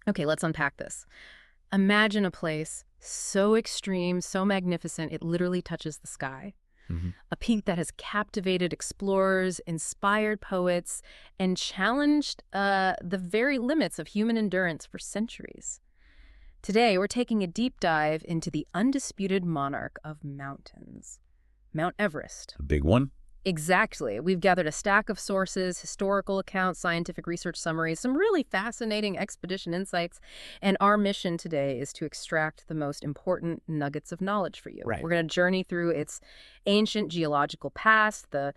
Okay, let's unpack this. Imagine a place so extreme, so magnificent, it literally touches the sky. Hmm. A peak that has captivated explorers, inspired poets, and challenged the very limits of human endurance for centuries. Today, we're taking a deep dive into the undisputed monarch of mountains, Mount Everest. A big one? Exactly. We've gathered a stack of sources, historical accounts, scientific research summaries, some really fascinating expedition insights, and our mission today is to extract the most important nuggets of knowledge for you. Right. We're going to journey through its ancient geological past, the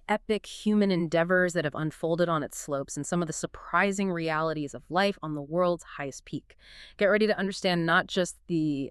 epic human endeavors that have unfolded on its slopes, and some of the surprising realities of life on the world's highest peak. Get ready to understand not just the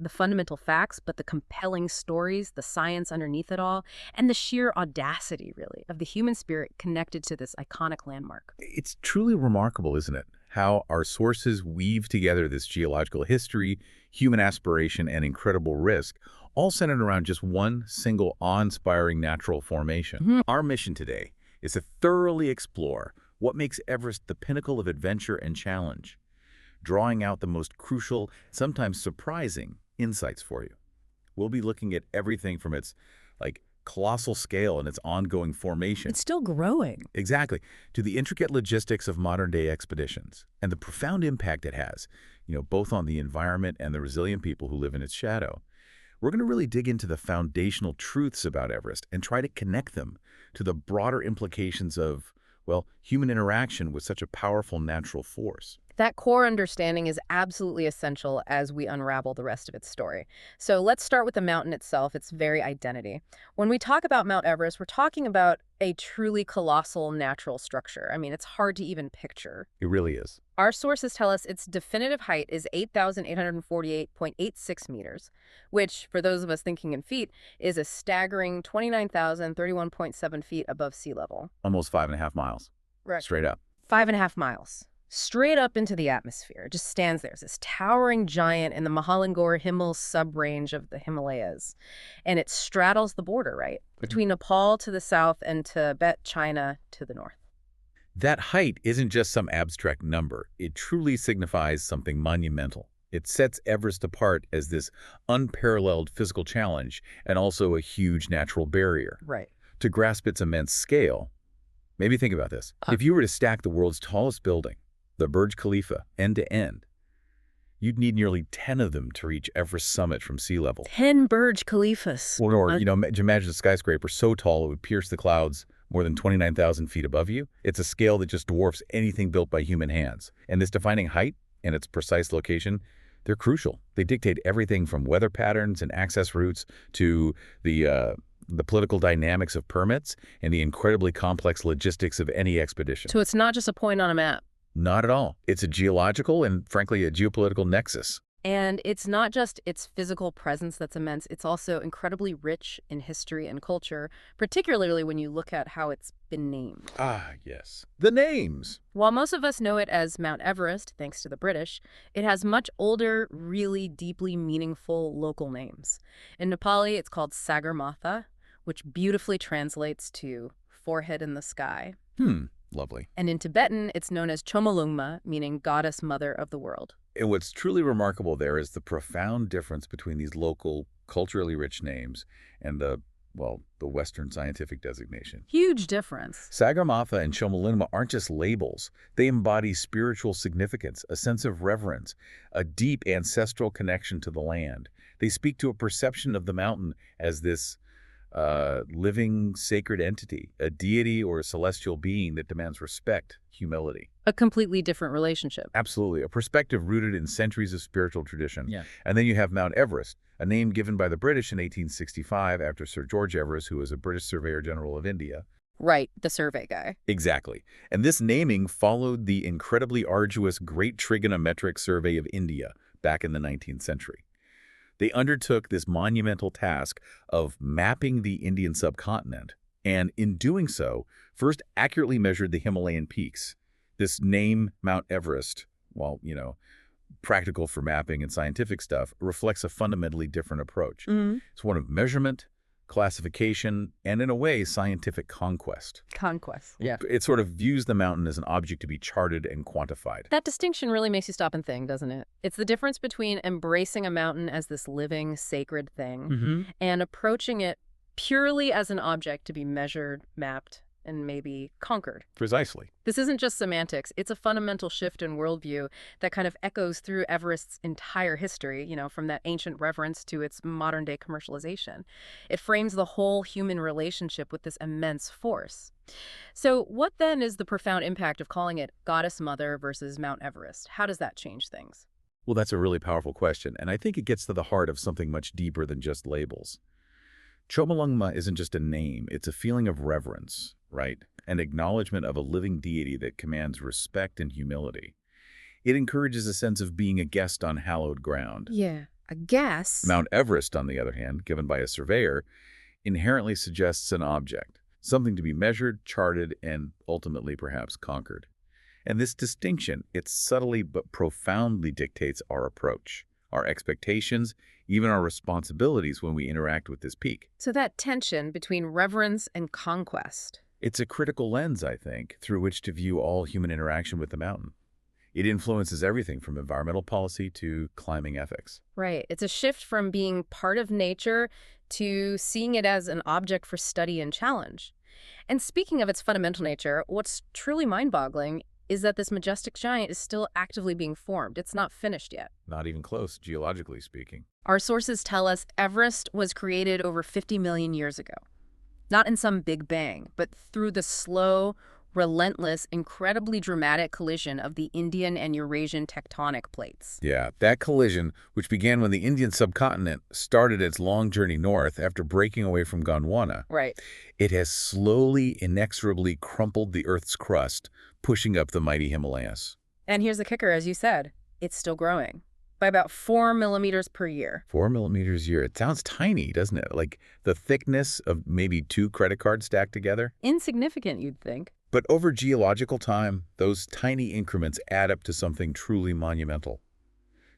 fundamental facts, but the compelling stories, the science underneath it all, and the sheer audacity, really, of the human spirit connected to this iconic landmark. It's truly remarkable, isn't it? How our sources weave together this geological history, human aspiration, and incredible risk, all centered around just one single awe-inspiring natural formation. Mhm. Our mission today is to thoroughly explore what makes Everest the pinnacle of adventure and challenge, drawing out the most crucial, sometimes surprising, insights for you. We'll be looking at everything from its, colossal scale and its ongoing formation. It's still growing. Exactly. To the intricate logistics of modern-day expeditions and the profound impact it has, both on the environment and the resilient people who live in its shadow. We're going to really dig into the foundational truths about Everest and try to connect them to the broader implications of, human interaction with such a powerful natural force. That core understanding is absolutely essential as we unravel the rest of its story. So let's start with the mountain itself, its very identity. When we talk about Mount Everest, we're talking about a truly colossal natural structure. I mean, it's hard to even picture. It really is. Our sources tell us its definitive height is 8,848.86 meters, which, for those of us thinking in feet, is a staggering 29,031.7 feet above sea level. Almost 5.5 miles. Right. Straight up. 5.5 miles. Straight up into the atmosphere. It just stands there. It's this towering giant in the Mahalangor-Himal sub-range of the Himalayas. And it straddles the border, right? Between Nepal to the south and Tibet, China to the north. That height isn't just some abstract number. It truly signifies something monumental. It sets Everest apart as this unparalleled physical challenge and also a huge natural barrier. Right. To grasp its immense scale, maybe think about this. If you were to stack the world's tallest building, the Burj Khalifa, end to end, you'd need nearly 10 of them to reach Everest summit from sea level. 10 Burj Khalifas. Or, imagine a skyscraper so tall it would pierce the clouds more than 29,000 feet above you. It's a scale that just dwarfs anything built by human hands. And this defining height and its precise location, they're crucial. They dictate everything from weather patterns and access routes to the political dynamics of permits and the incredibly complex logistics of any expedition. So it's not just a point on a map. Not at all. It's a geological and, frankly, a geopolitical nexus. And it's not just its physical presence that's immense, it's also incredibly rich in history and culture, particularly when you look at how it's been named. Ah, yes. The names. While most of us know it as Mount Everest, thanks to the British, it has much older, really deeply meaningful local names. In Nepali, it's called Sagarmatha, which beautifully translates to forehead in the sky. Lovely. And in Tibetan, it's known as Chomolungma, meaning goddess mother of the world. And what's truly remarkable there is the profound difference between these local, culturally rich names and the Western scientific designation. Huge difference. Sagarmatha and Chomolungma aren't just labels. They embody spiritual significance, a sense of reverence, a deep ancestral connection to the land. They speak to a perception of the mountain as this living sacred entity, a deity or a celestial being that demands respect, humility. A completely different relationship. Absolutely. A perspective rooted in centuries of spiritual tradition. Yeah. And then you have Mount Everest, a name given by the British in 1865 after Sir George Everest, who was a British Surveyor General of India. Right, the survey guy. Exactly. And this naming followed the incredibly arduous Great Trigonometric Survey of India back in the 19th century. They undertook this monumental task of mapping the Indian subcontinent, and in doing so, first accurately measured the Himalayan peaks. This name, Mount Everest, while, practical for mapping and scientific stuff, reflects a fundamentally different approach. Mm-hmm. It's one of measurement, classification, and in a way, scientific conquest. Conquest. Yeah. It sort of views the mountain as an object to be charted and quantified. That distinction really makes you stop and think, doesn't it? It's the difference between embracing a mountain as this living, sacred thing and approaching it purely as an object to be measured, mapped, and maybe conquered. Precisely. This isn't just semantics. It's a fundamental shift in worldview that kind of echoes through Everest's entire history, from that ancient reverence to its modern-day commercialization. It frames the whole human relationship with this immense force. So what then is the profound impact of calling it Goddess Mother versus Mount Everest? How does that change things? Well, that's a really powerful question, and I think it gets to the heart of something much deeper than just labels. Chomolungma isn't just a name, it's a feeling of reverence, right? An acknowledgement of a living deity that commands respect and humility. It encourages a sense of being a guest on hallowed ground. Yeah, a guess. Mount Everest, on the other hand, given by a surveyor, inherently suggests an object, something to be measured, charted, and ultimately perhaps conquered. And this distinction, it subtly but profoundly dictates our approach, our expectations, even our responsibilities when we interact with this peak. So that tension between reverence and conquest. It's a critical lens, I think, through which to view all human interaction with the mountain. It influences everything from environmental policy to climbing ethics. Right. It's a shift from being part of nature to seeing it as an object for study and challenge. And speaking of its fundamental nature, what's truly mind-boggling is that this majestic giant is still actively being formed. It's not finished yet. Not even close, geologically speaking. Our sources tell us Everest was created over 50 million years ago. Not in some big bang, but through the slow, relentless, incredibly dramatic collision of the Indian and Eurasian tectonic plates. Yeah, that collision, which began when the Indian subcontinent started its long journey north after breaking away from Gondwana, Right. it has slowly, inexorably crumpled the Earth's crust, pushing up the mighty Himalayas. And here's the kicker, as you said, it's still growing by about 4 millimeters per year. 4 millimeters a year. It sounds tiny, doesn't it? Like the thickness of maybe 2 credit cards stacked together. Insignificant, you'd think. But over geological time, those tiny increments add up to something truly monumental.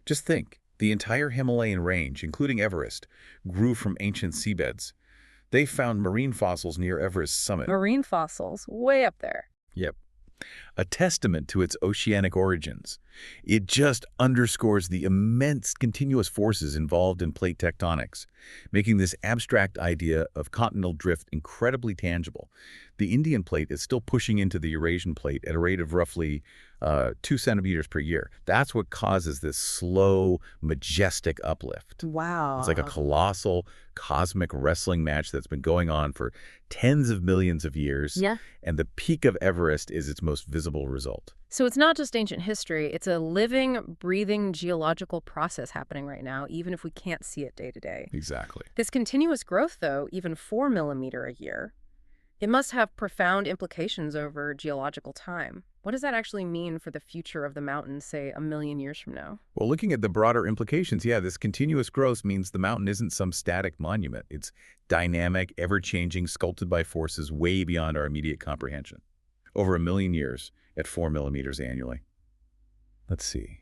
Just think, the entire Himalayan range, including Everest, grew from ancient seabeds. They found marine fossils near Everest's summit. Marine fossils, way up there. Yep. A testament to its oceanic origins. It just underscores the immense continuous forces involved in plate tectonics, making this abstract idea of continental drift incredibly tangible. The Indian plate is still pushing into the Eurasian plate at a rate of roughly 2 centimeters per year. That's what causes this slow, majestic uplift. Wow. It's like a colossal cosmic wrestling match that's been going on for tens of millions of years. Yeah. And the peak of Everest is its most visible result. So it's not just ancient history, it's a living, breathing geological process happening right now, even if we can't see it day to day. Exactly. This continuous growth, though, even 4 millimeter a year, it must have profound implications over geological time. What does that actually mean for the future of the mountain, say, 1 million years from now? Well, looking at the broader implications, yeah, this continuous growth means the mountain isn't some static monument. It's dynamic, ever-changing, sculpted by forces way beyond our immediate comprehension. Over 1 million years at 4 millimeters annually. Let's see.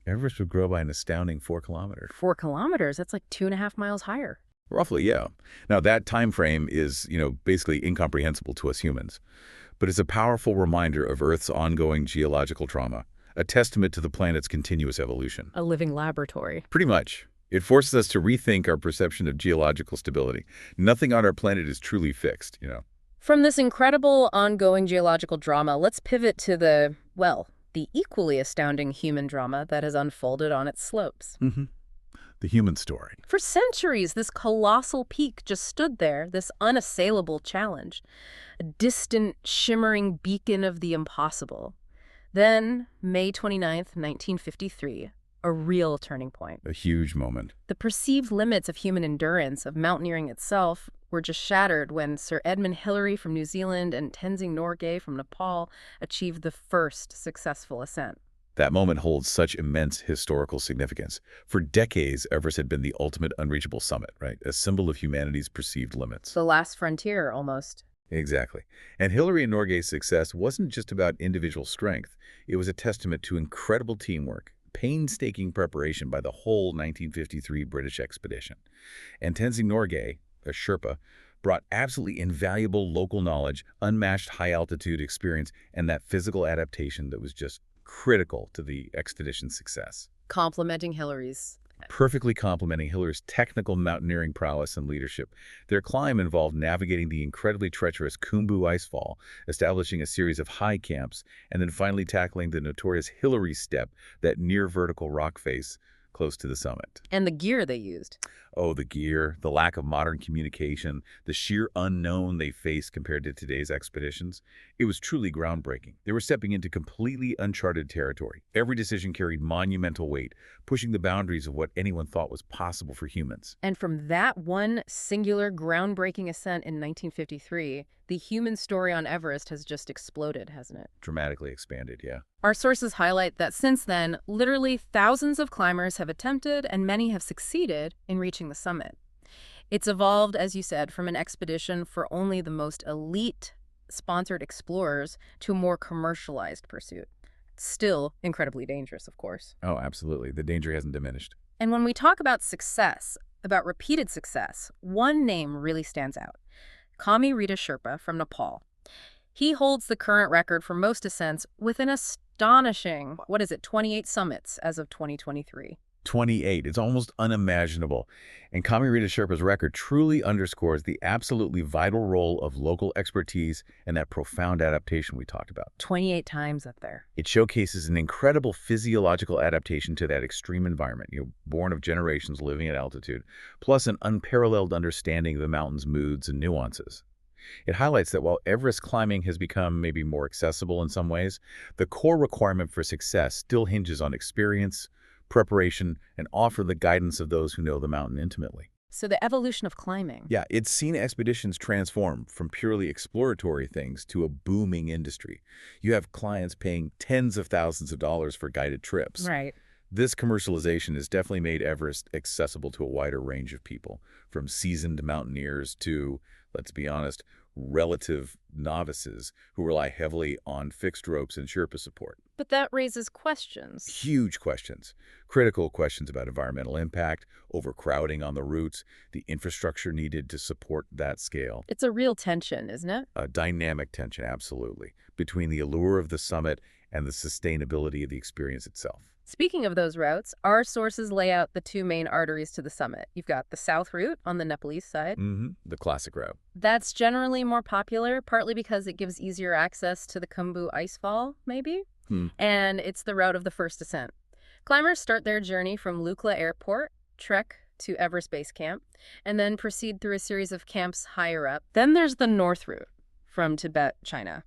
Everest would grow by an astounding 4 kilometers. 4 kilometers? That's like 2.5 miles higher. Roughly, yeah. Now, that time frame is, basically incomprehensible to us humans. But it's a powerful reminder of Earth's ongoing geological trauma, a testament to the planet's continuous evolution. A living laboratory. Pretty much. It forces us to rethink our perception of geological stability. Nothing on our planet is truly fixed. From this incredible ongoing geological drama, let's pivot to the equally astounding human drama that has unfolded on its slopes. The human story. For centuries, this colossal peak just stood there, this unassailable challenge, a distant, shimmering beacon of the impossible. Then, May 29th, 1953, a real turning point. A huge moment. The perceived limits of human endurance, of mountaineering itself, were just shattered when Sir Edmund Hillary from New Zealand and Tenzing Norgay from Nepal achieved the first successful ascent. That moment holds such immense historical significance. For decades, Everest had been the ultimate unreachable summit, right? A symbol of humanity's perceived limits. The last frontier, almost. Exactly. And Hillary and Norgay's success wasn't just about individual strength. It was a testament to incredible teamwork, painstaking preparation by the whole 1953 British expedition. And Tenzing Norgay, a Sherpa, brought absolutely invaluable local knowledge, unmatched high-altitude experience, and that physical adaptation that was just critical to the expedition's success. Complimenting Hillary's. Perfectly complementing Hiller's technical mountaineering prowess and leadership. Their climb involved navigating the incredibly treacherous Khumbu icefall, establishing a series of high camps, and then finally tackling the notorious Hillary Step, that near-vertical rock face close to the summit. And the gear they used. Oh, the gear, the lack of modern communication, the sheer unknown they faced compared to today's expeditions. It was truly groundbreaking. They were stepping into completely uncharted territory. Every decision carried monumental weight, pushing the boundaries of what anyone thought was possible for humans. And from that one singular groundbreaking ascent in 1953, the human story on Everest has just exploded, hasn't it? Dramatically expanded, yeah. Our sources highlight that since then, literally thousands of climbers have attempted and many have succeeded in reaching the summit. It's evolved, as you said, from an expedition for only the most elite sponsored explorers to a more commercialized pursuit. Still incredibly dangerous, of course. Oh, absolutely. The danger hasn't diminished. And when we talk about success, about repeated success, one name really stands out. Kami Rita Sherpa from Nepal. He holds the current record for most ascents with an astonishing, 28 summits as of 2023. 28. It's almost unimaginable. And Kamirita Sherpa's record truly underscores the absolutely vital role of local expertise and that profound adaptation we talked about. 28 times up there. It showcases an incredible physiological adaptation to that extreme environment, born of generations living at altitude, plus an unparalleled understanding of the mountain's moods and nuances. It highlights that while Everest climbing has become maybe more accessible in some ways, the core requirement for success still hinges on experience, preparation, and offer the guidance of those who know the mountain intimately. So the evolution of climbing. Yeah, it's seen expeditions transform from purely exploratory things to a booming industry. You have clients paying tens of thousands of dollars for guided trips. Right. This commercialization has definitely made Everest accessible to a wider range of people, from seasoned mountaineers to, let's be honest, relative novices who rely heavily on fixed ropes and Sherpa support. But that raises questions. Huge questions. Critical questions about environmental impact, overcrowding on the routes, the infrastructure needed to support that scale. It's a real tension, isn't it? A dynamic tension, absolutely, between the allure of the summit and the sustainability of the experience itself. Speaking of those routes, our sources lay out the two main arteries to the summit. You've got the south route on the Nepalese side. The classic route. That's generally more popular, partly because it gives easier access to the Khumbu icefall, maybe? And it's the route of the first ascent. Climbers start their journey from Lukla Airport, trek to Everest Base Camp, and then proceed through a series of camps higher up. Then there's the north route from Tibet, China.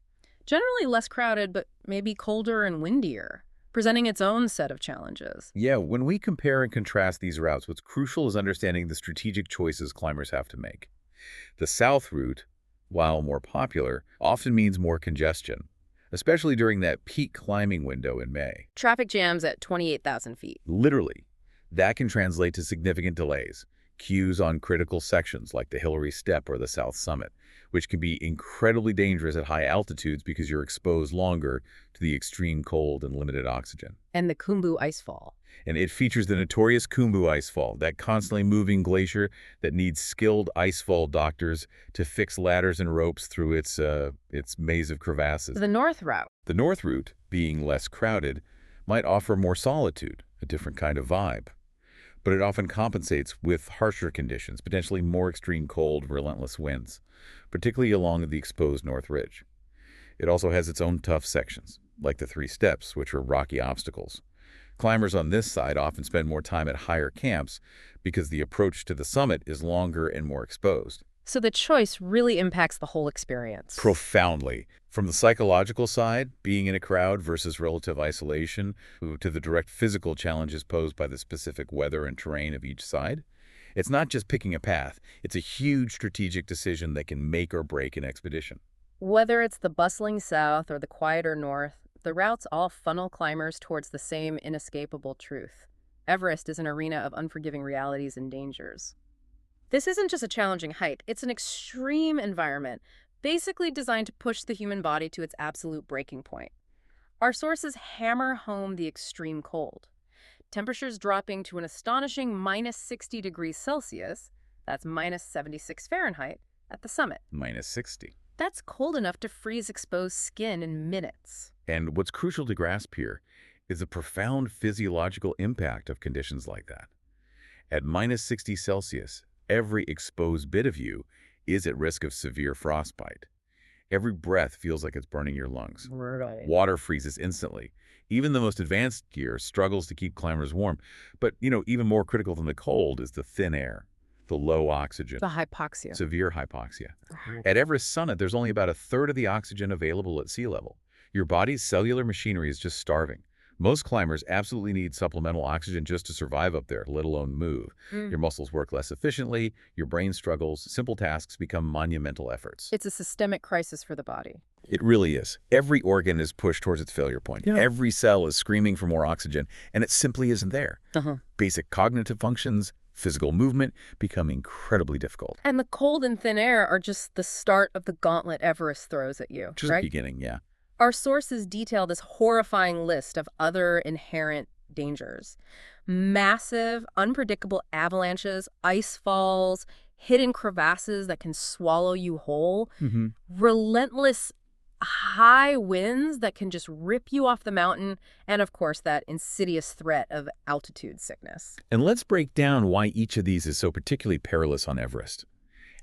Generally less crowded, but maybe colder and windier, presenting its own set of challenges. Yeah, when we compare and contrast these routes, what's crucial is understanding the strategic choices climbers have to make. The south route, while more popular, often means more congestion, especially during that peak climbing window in May. Traffic jams at 28,000 feet. Literally, that can translate to significant delays, queues on critical sections like the Hillary Step or the South Summit, which can be incredibly dangerous at high altitudes because you're exposed longer to the extreme cold and limited oxygen. And the Khumbu icefall. And it features the notorious Khumbu icefall, that constantly moving glacier that needs skilled icefall doctors to fix ladders and ropes through its maze of crevasses. The north route. The north route, being less crowded, might offer more solitude, a different kind of vibe. But it often compensates with harsher conditions, potentially more extreme cold, relentless winds, particularly along the exposed North Ridge. It also has its own tough sections, like the 3 steps, which are rocky obstacles. Climbers on this side often spend more time at higher camps because the approach to the summit is longer and more exposed. So the choice really impacts the whole experience. Profoundly. From the psychological side, being in a crowd versus relative isolation, to the direct physical challenges posed by the specific weather and terrain of each side. It's not just picking a path. It's a huge strategic decision that can make or break an expedition. Whether it's the bustling south or the quieter north, the routes all funnel climbers towards the same inescapable truth. Everest is an arena of unforgiving realities and dangers. This isn't just a challenging hike, it's an extreme environment, basically designed to push the human body to its absolute breaking point. Our sources hammer home the extreme cold. Temperatures dropping to an astonishing minus 60 degrees Celsius, That's -76 Fahrenheit at the summit. -60. That's cold enough to freeze exposed skin in minutes. And what's crucial to grasp here is the profound physiological impact of conditions like that. At -60 Celsius, every exposed bit of you is at risk of severe frostbite. Every breath feels like it's burning your lungs. Right. Water freezes instantly. Even the most advanced gear struggles to keep climbers warm. But, even more critical than the cold is the thin air, the low oxygen, The hypoxia. severe hypoxia. Right. At Everest summit, there's only about a third of the oxygen available at sea level. Your body's cellular machinery is just starving. Most climbers absolutely need supplemental oxygen just to survive up there, let alone move. Mm. Your muscles work less efficiently, your brain struggles, simple tasks become monumental efforts. It's a systemic crisis for the body. It really is. Every organ is pushed towards its failure point. Yeah. Every cell is screaming for more oxygen, and it simply isn't there. Uh-huh. Basic cognitive functions, physical movement become incredibly difficult. And the cold and thin air are just the start of the gauntlet Everest throws at you, Just the right? beginning, yeah. Our sources detail this horrifying list of other inherent dangers. Massive, unpredictable avalanches, ice falls, hidden crevasses that can swallow you whole, relentless high winds that can just rip you off the mountain, and of course that insidious threat of altitude sickness. And let's break down why each of these is so particularly perilous on Everest.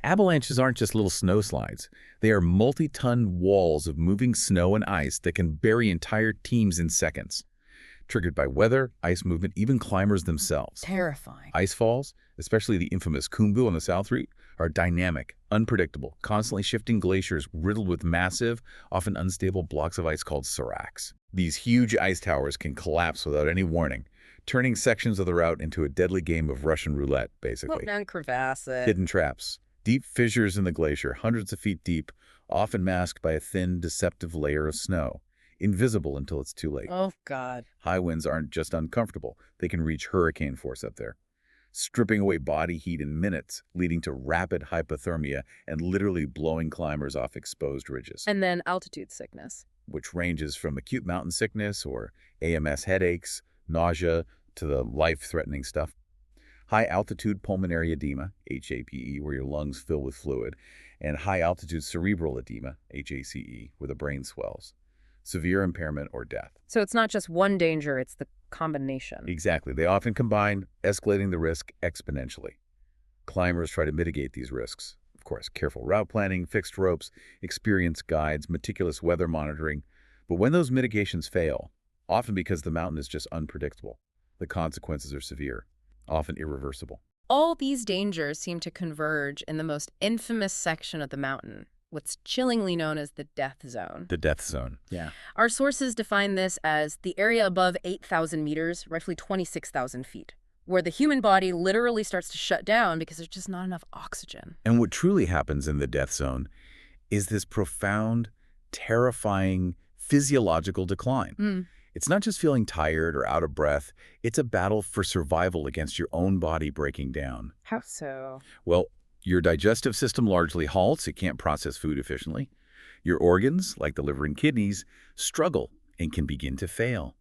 Avalanches aren't just little snowslides. They are multi-ton walls of moving snow and ice that can bury entire teams in seconds. Triggered by weather, ice movement, even climbers themselves. Terrifying. Ice falls, especially the infamous Khumbu on the South Route, are dynamic, unpredictable, constantly shifting glaciers riddled with massive, often unstable blocks of ice called seracs. These huge ice towers can collapse without any warning, turning sections of the route into a deadly game of Russian roulette, basically. And crevasses. Hidden traps. Deep fissures in the glacier, hundreds of feet deep, often masked by a thin, deceptive layer of snow. Invisible until it's too late. Oh, God. High winds aren't just uncomfortable. They can reach hurricane force up there, stripping away body heat in minutes, leading to rapid hypothermia and literally blowing climbers off exposed ridges, And then altitude sickness. which ranges from acute mountain sickness or AMS headaches, nausea, to the life-threatening stuff. High-altitude pulmonary edema, HAPE, where your lungs fill with fluid, and high-altitude cerebral edema, HACE, where the brain swells. Severe impairment or death. So it's not just one danger, it's the combination. Exactly. They often combine, escalating the risk exponentially. Climbers try to mitigate these risks. Of course, careful route planning, fixed ropes, experienced guides, meticulous weather monitoring. But when those mitigations fail, often because the mountain is just unpredictable, the consequences are severe, often irreversible. All these dangers seem to converge in the most infamous section of the mountain, what's chillingly known as the death zone. The death zone. Yeah. Our sources define this as the area above 8,000 meters, roughly 26,000 feet, where the human body literally starts to shut down because there's just not enough oxygen. And what truly happens in the death zone is this profound, terrifying physiological decline. It's not just feeling tired or out of breath. It's a battle for survival against your own body breaking down. How so? Well, your digestive system largely halts. It can't process food efficiently. Your organs, like the liver and kidneys, struggle and can begin to fail.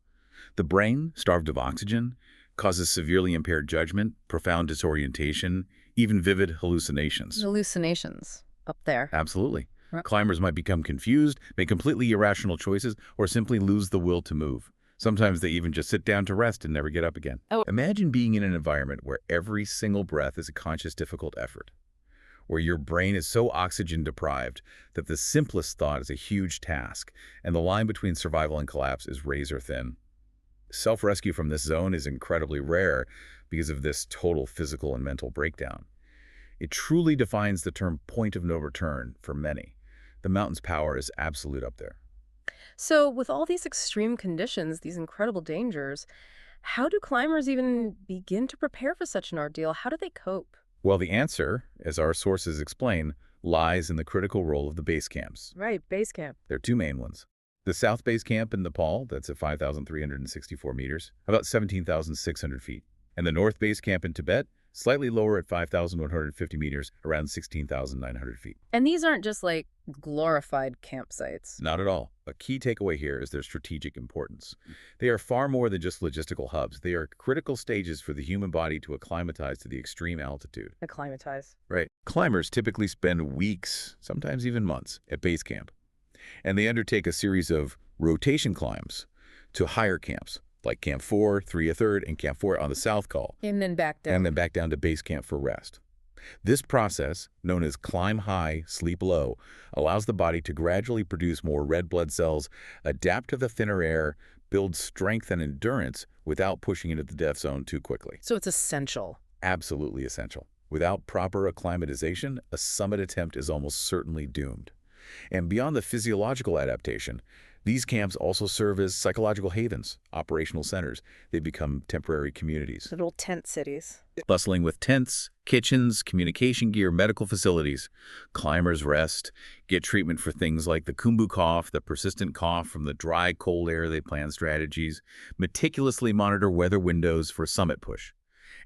The brain, starved of oxygen, causes severely impaired judgment, profound disorientation, even vivid hallucinations. Hallucinations up there. Absolutely. Right. Climbers might become confused, make completely irrational choices, or simply lose the will to move. Sometimes they even just sit down to rest and never get up again. Oh. Imagine being in an environment where every single breath is a conscious, difficult effort, where your brain is so oxygen deprived that the simplest thought is a huge task, and the line between survival and collapse is razor thin. Self-rescue from this zone is incredibly rare because of this total physical and mental breakdown. It truly defines the term point of no return for many. The mountain's power is absolute up there. So with all these extreme conditions, these incredible dangers, how do climbers even begin to prepare for such an ordeal? How do they cope? Well, the answer, as our sources explain, lies in the critical role of the base camps. Right, base camp. There are two main ones. The South Base Camp in Nepal, that's at 5,364 meters, about 17,600 feet. And the North Base Camp in Tibet, Slightly lower at 5,150 meters, around 16,900 feet. And these aren't just like glorified campsites. Not at all. A key takeaway here is their strategic importance. They are far more than just logistical hubs. They are critical stages for the human body to acclimatize to the extreme altitude. Acclimatize. Right. Climbers typically spend weeks, sometimes even months, at base camp, and they undertake a series of rotation climbs to higher camps, like Camp 4, 3 1/3, and Camp 4 on the South Col, And then back down. and then back down to base camp for rest. This process, known as climb high, sleep low, allows the body to gradually produce more red blood cells, adapt to the thinner air, build strength and endurance without pushing into the death zone too quickly. So it's essential. Absolutely essential. Without proper acclimatization, a summit attempt is almost certainly doomed. And beyond the physiological adaptation, these camps also serve as psychological havens, operational centers. They become temporary communities, Little tent cities. bustling with tents, kitchens, communication gear, medical facilities. Climbers rest, get treatment for things like the Kumbu cough, the persistent cough from the dry, cold air. They plan strategies, meticulously monitor weather windows for summit push.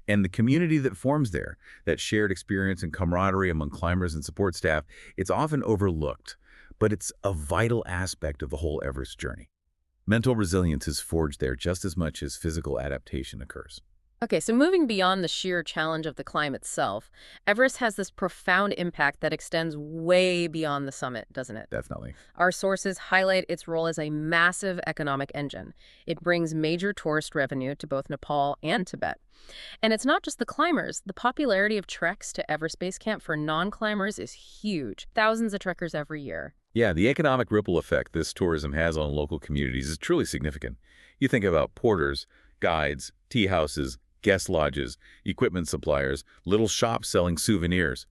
And the community that forms there, that shared experience and camaraderie among climbers and support staff, it's often overlooked, but it's a vital aspect of the whole Everest journey. Mental resilience is forged there just as much as physical adaptation occurs. Okay, so moving beyond the sheer challenge of the climb itself, Everest has this profound impact that extends way beyond the summit, doesn't it? Definitely. Our sources highlight its role as a massive economic engine. It brings major tourist revenue to both Nepal and Tibet. And it's not just the climbers. The popularity of treks to Everest Base Camp for non-climbers is huge. Thousands of trekkers every year. Yeah, the economic ripple effect this tourism has on local communities is truly significant. You think about porters, guides, tea houses, guest lodges, equipment suppliers, little shops selling souvenirs.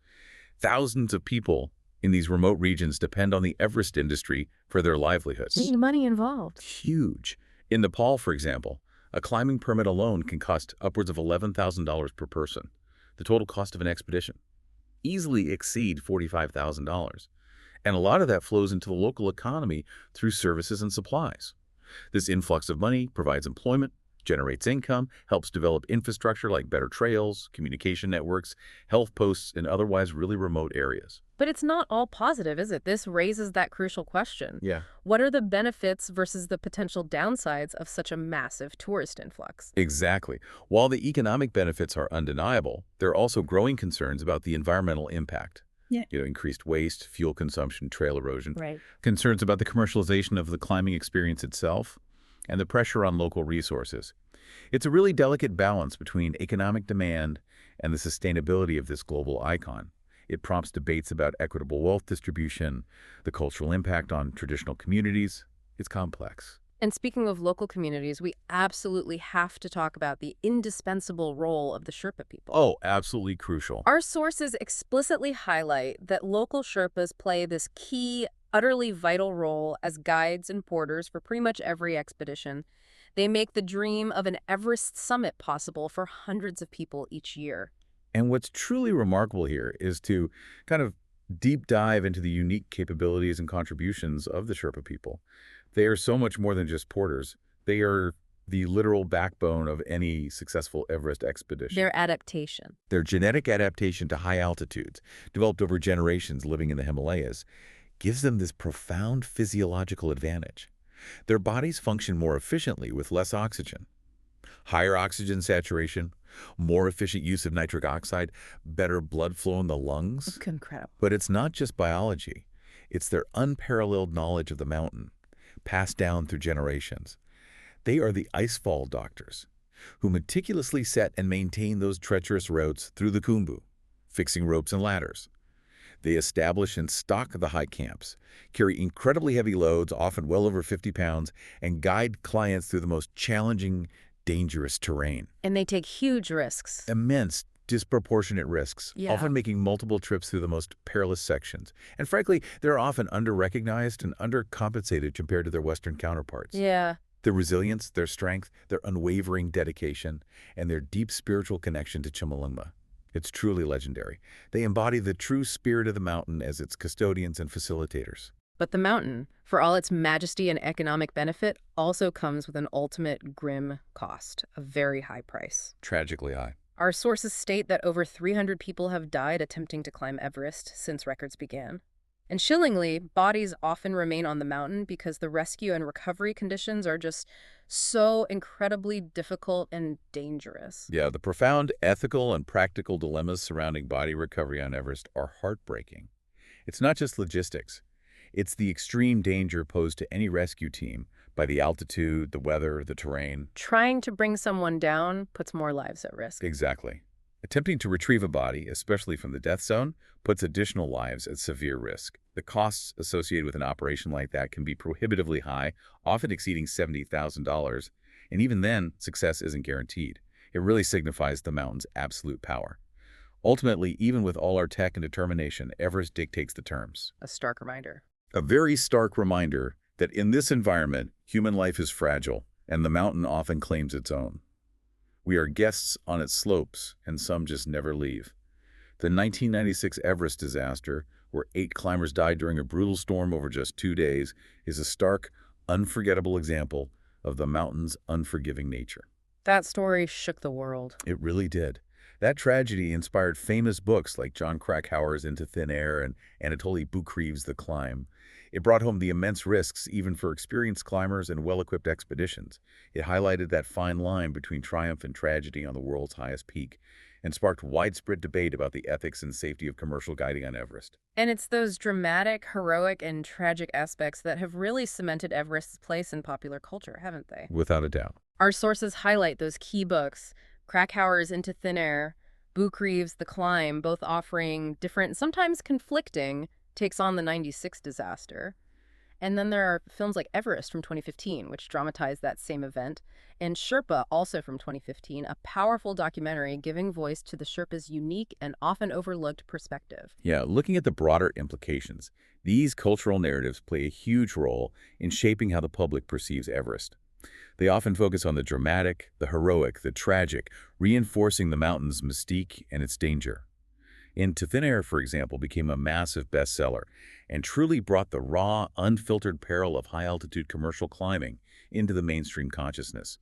Thousands of people in these remote regions depend on the Everest industry for their livelihoods. Money involved. Huge. In Nepal, for example, a climbing permit alone can cost upwards of $11,000 per person. The total cost of an expedition easily exceed $45,000. And a lot of that flows into the local economy through services and supplies. This influx of money provides employment, generates income, helps develop infrastructure like better trails, communication networks, health posts in otherwise really remote areas. But it's not all positive, is it? This raises that crucial question. Yeah. What are the benefits versus the potential downsides of such a massive tourist influx? Exactly. While the economic benefits are undeniable, there are also growing concerns about the environmental impact. Yeah. Increased waste, fuel consumption, trail erosion, Right. concerns about the commercialization of the climbing experience itself, and the pressure on local resources. It's a really delicate balance between economic demand and the sustainability of this global icon. It prompts debates about equitable wealth distribution, the cultural impact on traditional communities. It's complex. And speaking of local communities, we absolutely have to talk about the indispensable role of the Sherpa people. Oh, absolutely crucial. Our sources explicitly highlight that local Sherpas play this key, utterly vital role as guides and porters for pretty much every expedition. They make the dream of an Everest summit possible for hundreds of people each year. And what's truly remarkable here is to kind of deep dive into the unique capabilities and contributions of the Sherpa people. They are so much more than just porters. They are the literal backbone of any successful Everest expedition. Their adaptation. Their genetic adaptation to high altitudes, developed over generations living in the Himalayas, gives them this profound physiological advantage. Their bodies function more efficiently with less oxygen. Higher oxygen saturation, more efficient use of nitric oxide, better blood flow in the lungs. Incredible. But it's not just biology. It's their unparalleled knowledge of the mountain, passed down through generations. They are the icefall doctors who meticulously set and maintain those treacherous routes through the Khumbu, fixing ropes and ladders. They establish and stock the high camps, carry incredibly heavy loads, often well over 50 pounds, and guide clients through the most challenging, dangerous terrain. And they take huge risks. Immense, disproportionate risks, Yeah. often making multiple trips through the most perilous sections. And frankly, they're often under-recognized and undercompensated compared to their Western counterparts. Yeah. Their resilience, their strength, their unwavering dedication, and their deep spiritual connection to Chomolungma. It's truly legendary. They embody the true spirit of the mountain as its custodians and facilitators. But the mountain, for all its majesty and economic benefit, also comes with an ultimate grim cost, a very high price. Tragically high. Our sources state that over 300 people have died attempting to climb Everest since records began. And chillingly, bodies often remain on the mountain because the rescue and recovery conditions are just so incredibly difficult and dangerous. Yeah, the profound ethical and practical dilemmas surrounding body recovery on Everest are heartbreaking. It's not just logistics. It's the extreme danger posed to any rescue team by the altitude, the weather, the terrain. Trying to bring someone down puts more lives at risk. Exactly. Attempting to retrieve a body, especially from the death zone, puts additional lives at severe risk. The costs associated with an operation like that can be prohibitively high, often exceeding $70,000, and even then, success isn't guaranteed. It really signifies the mountain's absolute power. Ultimately, even with all our tech and determination, Everest dictates the terms. A stark reminder. A very stark reminder that in this environment, human life is fragile, and the mountain often claims its own. We are guests on its slopes, and some just never leave. The 1996 Everest disaster, where 8 climbers died during a brutal storm over just 2 days, is a stark, unforgettable example of the mountain's unforgiving nature. That story shook the world. It really did. That tragedy inspired famous books like John Krakauer's Into Thin Air and Anatoly Bukhrev's The Climb. It brought home the immense risks even for experienced climbers and well-equipped expeditions. It highlighted that fine line between triumph and tragedy on the world's highest peak and sparked widespread debate about the ethics and safety of commercial guiding on Everest. And it's those dramatic, heroic, and tragic aspects that have really cemented Everest's place in popular culture, haven't they? Without a doubt. Our sources highlight those key books, Krakauer's Into Thin Air, Bukhrev's The Climb, both offering different, sometimes conflicting, takes on the 96 disaster. And then there are films like Everest from 2015, which dramatized that same event, and Sherpa, also from 2015, a powerful documentary giving voice to the Sherpa's unique and often overlooked perspective. Yeah, looking at the broader implications, these cultural narratives play a huge role in shaping how the public perceives Everest. They often focus on the dramatic, the heroic, the tragic, reinforcing the mountain's mystique and its danger. Into Thin Air, for example, became a massive bestseller and truly brought the raw, unfiltered peril of high-altitude commercial climbing into the mainstream consciousness.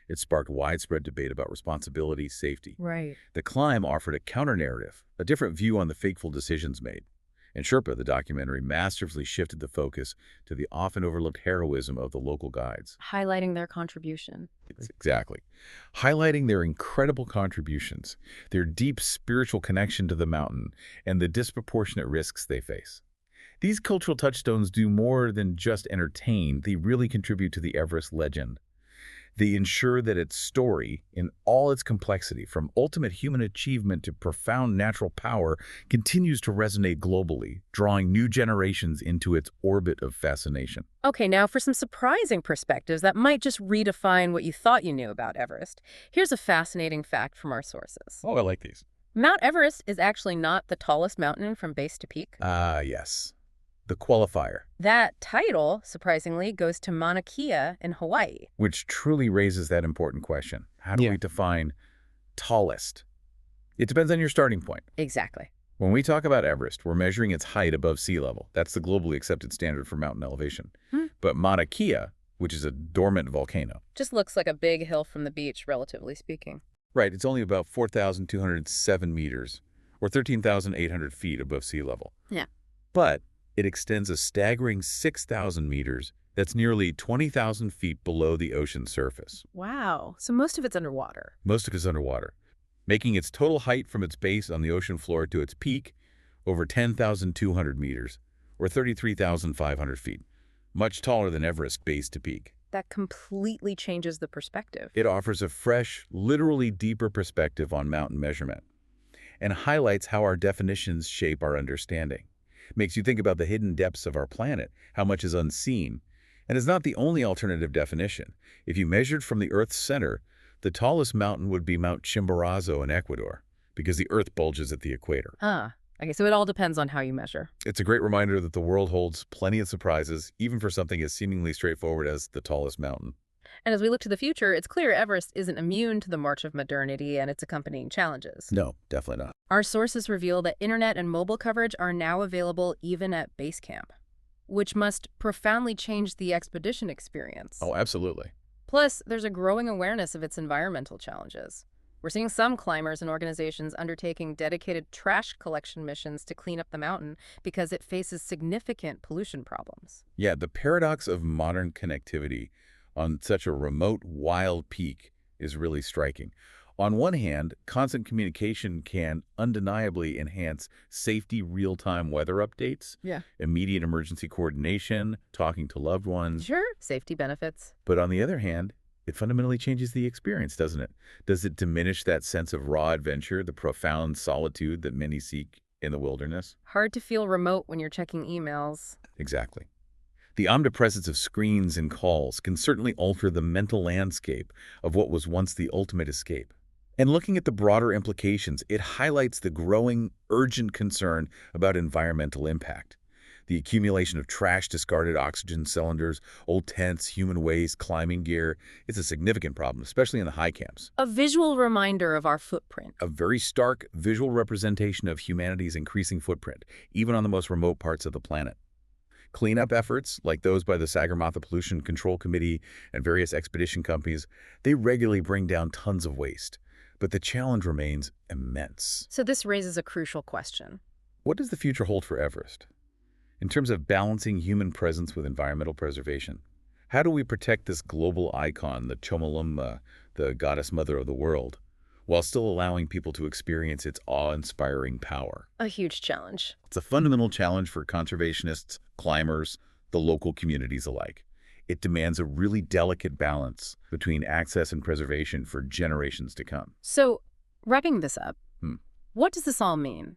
It sparked widespread debate about responsibility, safety. Right. The Climb offered a counter-narrative, a different view on the fateful decisions made. And Sherpa, the documentary, masterfully shifted the focus to the often overlooked heroism of the local guides. Highlighting their contribution. Exactly. Highlighting their incredible contributions, their deep spiritual connection to the mountain, and the disproportionate risks they face. These cultural touchstones do more than just entertain. They really contribute to the Everest legend. They ensure that its story, in all its complexity, from ultimate human achievement to profound natural power, continues to resonate globally, drawing new generations into its orbit of fascination. Okay, now for some surprising perspectives that might just redefine what you thought you knew about Everest. Here's a fascinating fact from our sources. Oh, I like these. Mount Everest is actually not the tallest mountain from base to peak. Yes. The qualifier. That title, surprisingly, goes to Mauna Kea in Hawaii. Which truly raises that important question. How do we define tallest? It depends on your starting point. Exactly. When we talk about Everest, we're measuring its height above sea level. That's the globally accepted standard for mountain elevation. But Mauna Kea, which is a dormant volcano. Just looks like a big hill from the beach, relatively speaking. Right, it's only about 4,207 meters, or 13,800 feet above sea level. Yeah. But it extends a staggering 6,000 meters. That's nearly 20,000 feet below the ocean's surface. Wow. So most of it's underwater. Most of it is underwater, making its total height from its base on the ocean floor to its peak over 10,200 meters, or 33,500 feet, much taller than Everest base to peak. That completely changes the perspective. It offers a fresh, literally deeper perspective on mountain measurement and highlights how our definitions shape our understanding. Makes you think about the hidden depths of our planet, how much is unseen. And it's not the only alternative definition. If you measured from the Earth's center, the tallest mountain would be Mount Chimborazo in Ecuador, because the Earth bulges at the equator. Okay, so it all depends on how you measure. It's a great reminder that the world holds plenty of surprises, even for something as seemingly straightforward as the tallest mountain. And as we look to the future, it's clear Everest isn't immune to the march of modernity and its accompanying challenges. No, definitely not. Our sources reveal that internet and mobile coverage are now available even at base camp, which must profoundly change the expedition experience. Oh, absolutely. Plus, there's a growing awareness of its environmental challenges. We're seeing some climbers and organizations undertaking dedicated trash collection missions to clean up the mountain because it faces significant pollution problems. Yeah, the paradox of modern connectivity on such a remote, wild peak is really striking. On one hand, constant communication can undeniably enhance safety real-time weather updates, Yeah. immediate emergency coordination, talking to loved ones. Sure, safety benefits. But on the other hand, it fundamentally changes the experience, doesn't it? Does it diminish that sense of raw adventure, the profound solitude that many seek in the wilderness? Hard to feel remote when you're checking emails. Exactly. The omnipresence of screens and calls can certainly alter the mental landscape of what was once the ultimate escape. And looking at the broader implications, it highlights the growing, urgent concern about environmental impact. The accumulation of trash, discarded oxygen cylinders, old tents, human waste, climbing gear is a significant problem, especially in the high camps. A visual reminder of our footprint. A very stark visual representation of humanity's increasing footprint, even on the most remote parts of the planet. Cleanup efforts, like those by the Sagarmatha Pollution Control Committee and various expedition companies, they regularly bring down tons of waste. But the challenge remains immense. So this raises a crucial question. What does the future hold for Everest? In terms of balancing human presence with environmental preservation, how do we protect this global icon, the Chomolungma, the goddess mother of the world, while still allowing people to experience its awe-inspiring power? A huge challenge. It's a fundamental challenge for conservationists, climbers, the local communities alike. It demands a really delicate balance between access and preservation for generations to come. So, wrapping this up, Hmm. what does this all mean?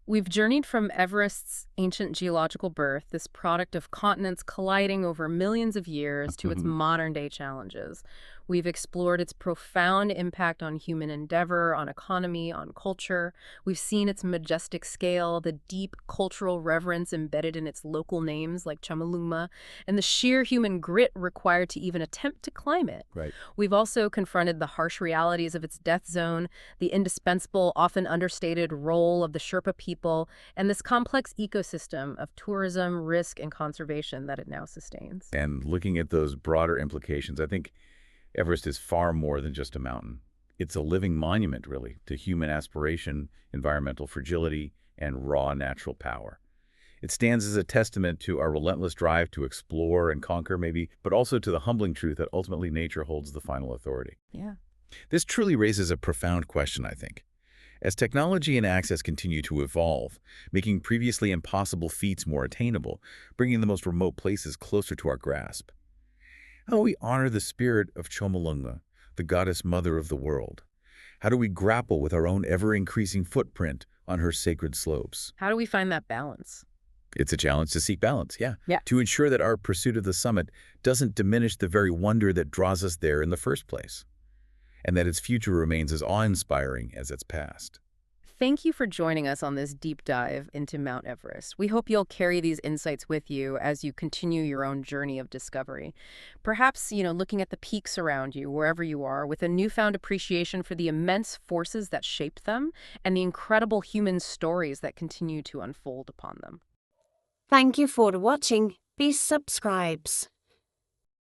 We've journeyed from Everest's ancient geological birth, this product of continents colliding over millions of years, to its modern-day challenges. We've explored its profound impact on human endeavor, on economy, on culture. We've seen its majestic scale, the deep cultural reverence embedded in its local names like Chomolungma, and the sheer human grit required to even attempt to climb it. Right. We've also confronted the harsh realities of its death zone, the indispensable, often understated role of the Sherpa people, and this complex ecosystem of tourism, risk, and conservation that it now sustains. And looking at those broader implications, I think Everest is far more than just a mountain. It's a living monument, really, to human aspiration, environmental fragility, and raw natural power. It stands as a testament to our relentless drive to explore and conquer, maybe, but also to the humbling truth that ultimately nature holds the final authority. Yeah. This truly raises a profound question, I think. As technology and access continue to evolve, making previously impossible feats more attainable, bringing the most remote places closer to our grasp, how do we honor the spirit of Chomolungma, the goddess mother of the world? How do we grapple with our own ever-increasing footprint on her sacred slopes? How do we find that balance? It's a challenge to seek balance, yeah. Yeah. To ensure that our pursuit of the summit doesn't diminish the very wonder that draws us there in the first place, and that its future remains as awe-inspiring as its past. Thank you for joining us on this deep dive into Mount Everest. We hope you'll carry these insights with you as you continue your own journey of discovery. Perhaps, looking at the peaks around you, wherever you are, with a newfound appreciation for the immense forces that shape them and the incredible human stories that continue to unfold upon them. Thank you for watching. Please subscribe.